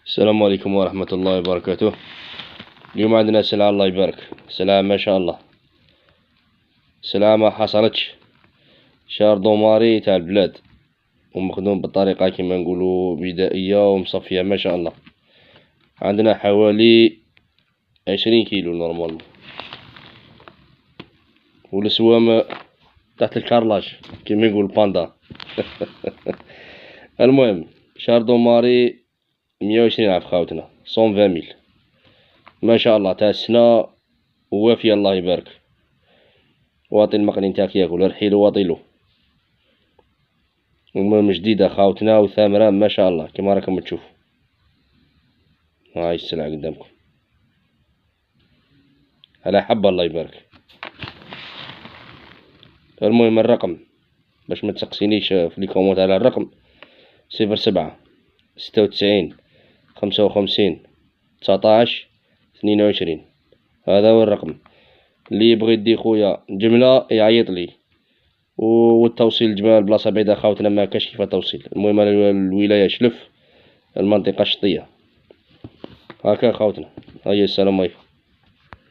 السلام عليكم ورحمة الله وبركاته. اليوم عندنا سلعة الله يبارك، سلعة ما شاء الله، سلعة ما حصلتش، شار دوماري تاع البلاد ومخدوم بطريقة كيما نقولو بدائية ومصفية ما شاء الله. عندنا حوالي 20 كيلو نورمالمون، والسوام تحت الكارلاج كيما يقول باندا. المهم شار دوماري 120 عام خاوتنا، 120,000 ما شاء الله تاع السنة ووافية الله يبارك. واطي المقلي نتاعك ياكل، رحيلو واطيلو. المهم جديدة خاوتنا وثامرة ما شاء الله كيما راكم تشوفوا. هاي السلعة قدامكم على حبة الله يبارك. المهم الرقم باش ما تسقسينيش في لي كومونت على الرقم: 07 96 55 19 22. هذا هو الرقم. اللي يبغي يدي خويا جملة يعيط لي، والتوصيل جمال بلاصة بعيدة خاوتنا ما كاش كيف توصيل. المهم الولاية شلف، المنطقة الشطية. هاكا خاوتنا، هيا السلام عليكم.